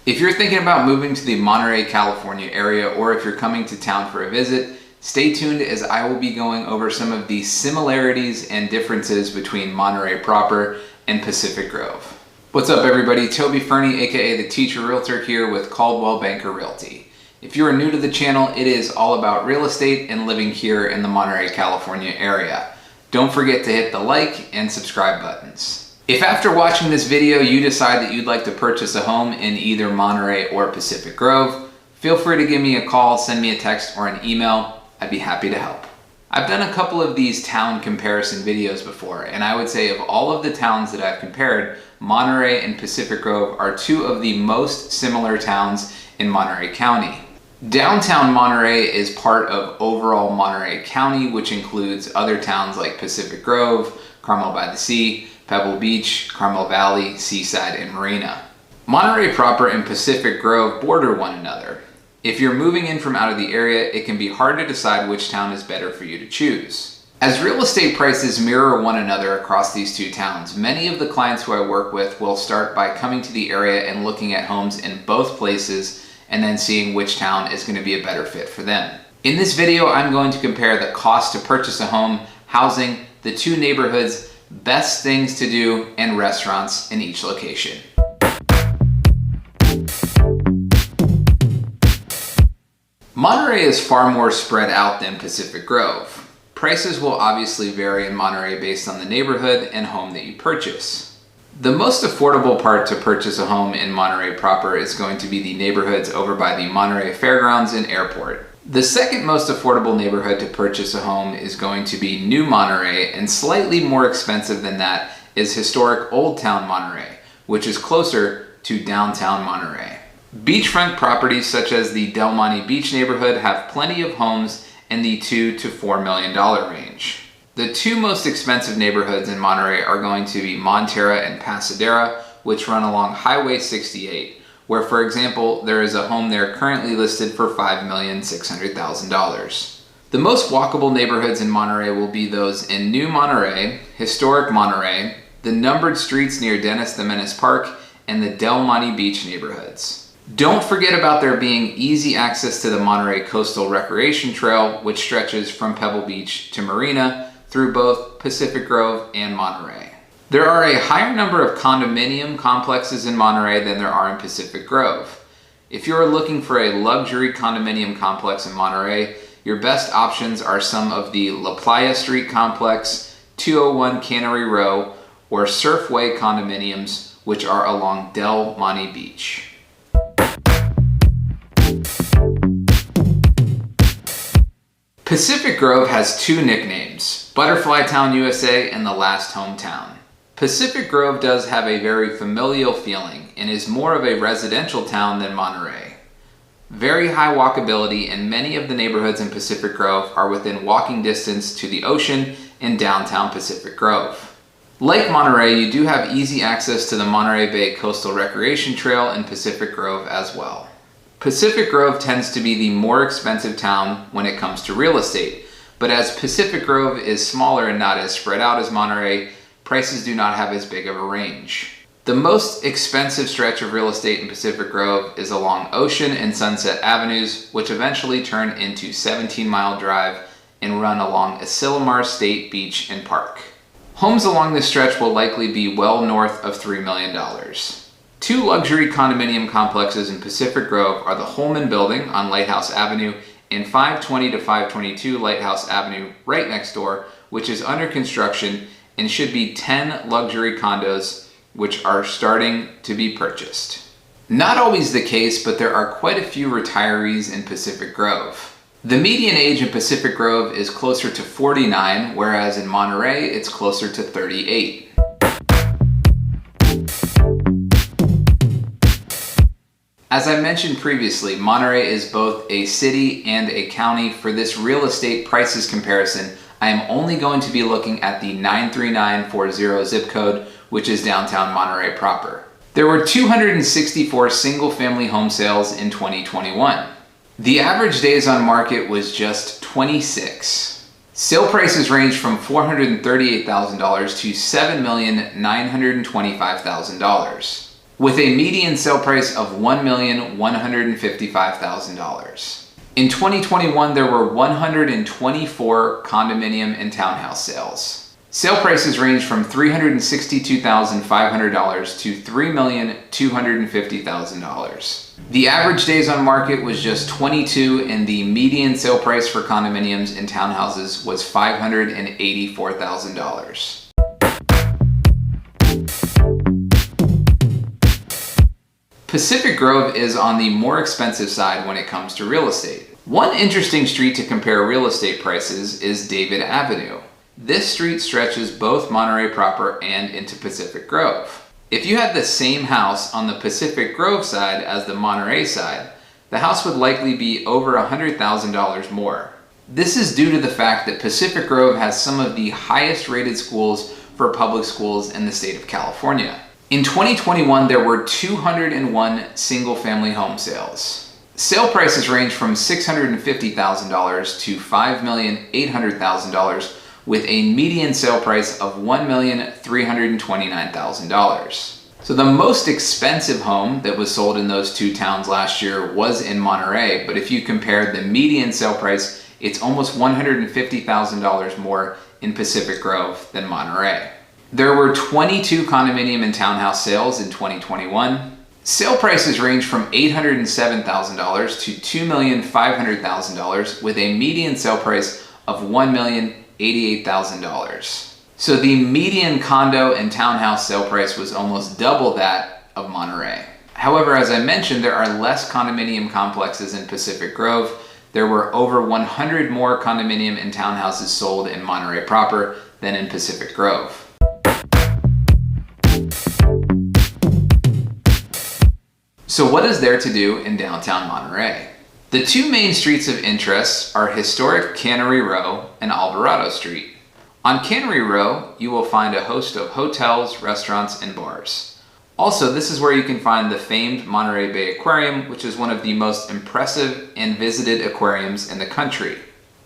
If you're thinking about moving to the Monterey, California area, or if you're coming to town for a visit, stay tuned as I will be going over some of the similarities and differences between Monterey proper and Pacific Grove. What's up everybody, Toby Fernie, aka the Teacher Realtor here with Coldwell Banker Realty. If you are new to the channel, it is all about real estate and living here in the Monterey, California area. Don't forget to hit the like and subscribe buttons. If after watching this video you decide that you'd like to purchase a home in either Monterey or Pacific Grove, feel free to give me a call, send me a text, or an email. I'd be happy to help. I've done a couple of these town comparison videos before, and I would say of all of the towns that I've compared, Monterey and Pacific Grove are two of the most similar towns in Monterey County. Downtown Monterey is part of overall Monterey County, which includes other towns like Pacific Grove, Carmel by the Sea, Pebble Beach, Carmel Valley, Seaside, and Marina. Monterey proper and Pacific Grove border one another. If you're moving in from out of the area, it can be hard to decide which town is better for you to choose. As real estate prices mirror one another across these two towns, many of the clients who I work with will start by coming to the area and looking at homes in both places and then seeing which town is going to be a better fit for them. In this video, I'm going to compare the cost to purchase a home, housing, the two neighborhoods, best things to do, and restaurants in each location. Monterey is far more spread out than Pacific Grove. Prices will obviously vary in Monterey based on the neighborhood and home that you purchase. The most affordable part to purchase a home in Monterey proper is going to be the neighborhoods over by the Monterey Fairgrounds and Airport. The second most affordable neighborhood to purchase a home is going to be New Monterey, and slightly more expensive than that is historic Old Town Monterey, which is closer to downtown Monterey. Beachfront properties such as the Del Monte Beach neighborhood have plenty of homes in the $2 to $4 million range. The two most expensive neighborhoods in Monterey are going to be Monterey and Pasadena, which run along Highway 68. Where, for example, there is a home there currently listed for $5,600,000. The most walkable neighborhoods in Monterey will be those in New Monterey, historic Monterey, the numbered streets near Dennis the Menace Park, and the Del Monte Beach neighborhoods. Don't forget about there being easy access to the Monterey Coastal Recreation Trail, which stretches from Pebble Beach to Marina through both Pacific Grove and Monterey. There are a higher number of condominium complexes in Monterey than there are in Pacific Grove. If you're looking for a luxury condominium complex in Monterey, your best options are some of the La Playa Street Complex, 201 Cannery Row, or Surfway condominiums, which are along Del Monte Beach. Pacific Grove has two nicknames, Butterfly Town USA and the Last Hometown. Pacific Grove does have a very familial feeling and is more of a residential town than Monterey. Very high walkability, and many of the neighborhoods in Pacific Grove are within walking distance to the ocean in downtown Pacific Grove. Like Monterey, you do have easy access to the Monterey Bay Coastal Recreation Trail in Pacific Grove as well. Pacific Grove tends to be the more expensive town when it comes to real estate, but as Pacific Grove is smaller and not as spread out as Monterey, prices do not have as big of a range. The most expensive stretch of real estate in Pacific Grove is along Ocean and Sunset Avenues, which eventually turn into 17-mile drive and run along Asilomar State Beach and Park. Homes along this stretch will likely be well north of $3 million. Two luxury condominium complexes in Pacific Grove are the Holman Building on Lighthouse Avenue and 520 to 522 Lighthouse Avenue right next door, which is under construction and should be 10 luxury condos which are starting to be purchased. Not always the case, but there are quite a few retirees in Pacific Grove. The median age in Pacific Grove is closer to 49, whereas in Monterey it's closer to 38. As I mentioned previously, Monterey is both a city and a county. For this real estate prices comparison, I am only going to be looking at the 93940 zip code, which is downtown Monterey proper. There were 264 single-family home sales in 2021. The average days on market was just 26. Sale prices range from $438,000 to $7,925,000. with a median sale price of $1,155,000. In 2021, there were 124 condominium and townhouse sales. Sale prices range from $362,500 to $3,250,000. The average days on market was just 22, and the median sale price for condominiums and townhouses was $584,000. Pacific Grove is on the more expensive side when it comes to real estate. One interesting street to compare real estate prices is David Avenue. This street stretches both Monterey proper and into Pacific Grove. If you had the same house on the Pacific Grove side as the Monterey side, the house would likely be over $100,000 more. This is due to the fact that Pacific Grove has some of the highest rated schools for public schools in the state of California. In 2021, there were 201 single-family home sales. Sale prices range from $650,000 to $5,800,000, with a median sale price of $1,329,000. So the most expensive home that was sold in those two towns last year was in Monterey, but if you compare the median sale price, it's almost $150,000 more in Pacific Grove than Monterey. There were 22 condominium and townhouse sales in 2021. Sale prices range from $807,000 to $2,500,000, with a median sale price of $1,088,000. So the median condo and townhouse sale price was almost double that of Monterey. However, as I mentioned, there are less condominium complexes in Pacific Grove. There were over 100 more condominium and townhouses sold in Monterey proper than in Pacific Grove. So what is there to do in downtown Monterey? The two main streets of interest are historic Cannery Row and Alvarado Street. On Cannery Row, you will find a host of hotels, restaurants, and bars. Also, this is where you can find the famed Monterey Bay Aquarium, which is one of the most impressive and visited aquariums in the country.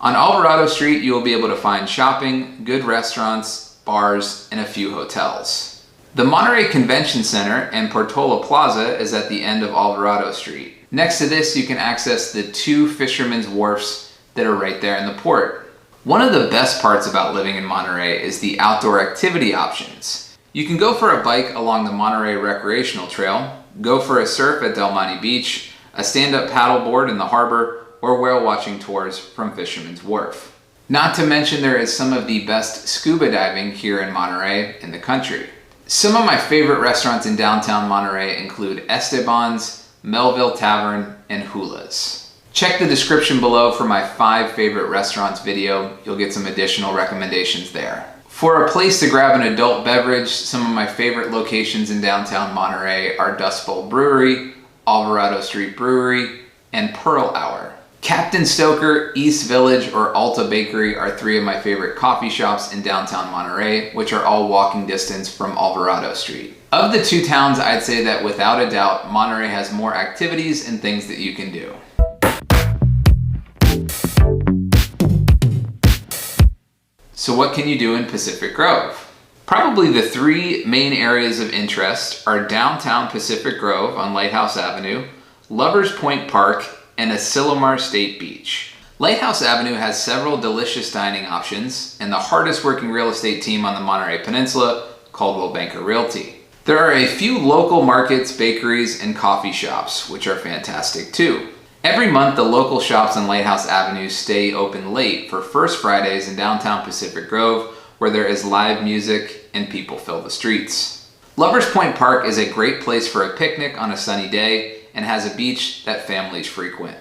On Alvarado Street, you will be able to find shopping, good restaurants, bars, and a few hotels. The Monterey Convention Center and Portola Plaza is at the end of Alvarado Street. Next to this, you can access the two fishermen's wharfs that are right there in the port. One of the best parts about living in Monterey is the outdoor activity options. You can go for a bike along the Monterey Recreational Trail, go for a surf at Del Monte Beach, a stand-up paddleboard in the harbor, or whale watching tours from Fisherman's Wharf. Not to mention there is some of the best scuba diving here in Monterey in the country. Some of my favorite restaurants in downtown Monterey include Esteban's, Melville Tavern, and Hula's. Check the description below for my 5 favorite restaurants video. You'll get some additional recommendations there. For a place to grab an adult beverage, some of my favorite locations in downtown Monterey are Dust Bowl Brewery, Alvarado Street Brewery, and Pearl Hour. Captain Stoker, East Village, or Alta Bakery are 3 of my favorite coffee shops in downtown Monterey, which are all walking distance from Alvarado Street. Of the two towns, I'd say that without a doubt, Monterey has more activities and things that you can do. So what can you do in Pacific Grove? Probably the 3 main areas of interest are downtown Pacific Grove on Lighthouse Avenue, Lovers Point Park, and Asilomar State Beach. Lighthouse Avenue has several delicious dining options and the hardest working real estate team on the Monterey Peninsula, Coldwell Banker Realty. There are a few local markets, bakeries, and coffee shops, which are fantastic too. Every month, the local shops on Lighthouse Avenue stay open late for First Fridays in downtown Pacific Grove, where there is live music and people fill the streets. Lovers Point Park is a great place for a picnic on a sunny day and has a beach that families frequent.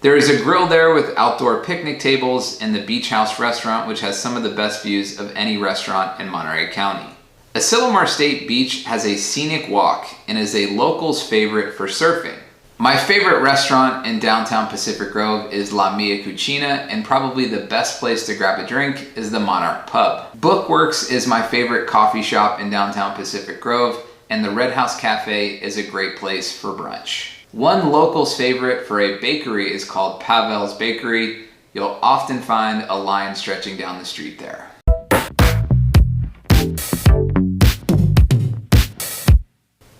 There is a grill there with outdoor picnic tables and the Beach House restaurant, which has some of the best views of any restaurant in Monterey County. Asilomar State Beach has a scenic walk and is a local's favorite for surfing. My favorite restaurant in downtown Pacific Grove is La Mia Cucina, and probably the best place to grab a drink is the Monarch Pub. Bookworks is my favorite coffee shop in downtown Pacific Grove, and the Red House Cafe is a great place for brunch. One local's favorite for a bakery is called Pavel's Bakery. You'll often find a line stretching down the street there.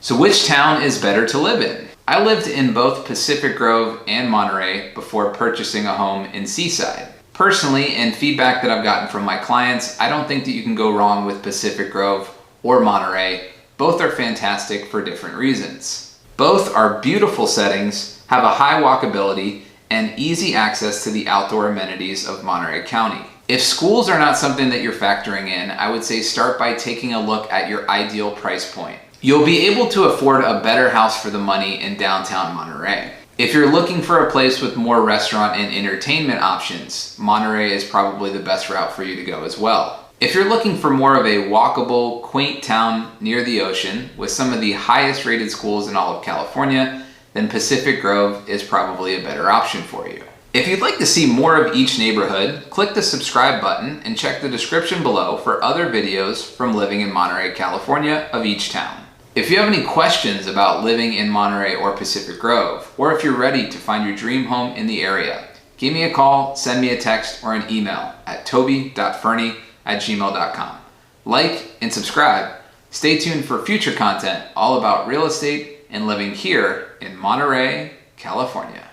So which town is better to live in? I lived in both Pacific Grove and Monterey before purchasing a home in Seaside. Personally, and feedback that I've gotten from my clients, I don't think that you can go wrong with Pacific Grove or Monterey. Both are fantastic for different reasons. Both are beautiful settings, have a high walkability, and easy access to the outdoor amenities of Monterey County. If schools are not something that you're factoring in, I would say start by taking a look at your ideal price point. You'll be able to afford a better house for the money in downtown Monterey. If you're looking for a place with more restaurant and entertainment options, Monterey is probably the best route for you to go as well. If you're looking for more of a walkable, quaint town near the ocean with some of the highest rated schools in all of California, then Pacific Grove is probably a better option for you. If you'd like to see more of each neighborhood, click the subscribe button and check the description below for other videos from living in Monterey, California of each town. If you have any questions about living in Monterey or Pacific Grove, or if you're ready to find your dream home in the area, give me a call, send me a text, or an email at toby.fernie@gmail.com. Like and subscribe. Stay tuned for future content all about real estate and living here in Monterey, California.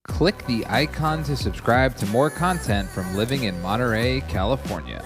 Click the icon to subscribe to more content from living in Monterey, California.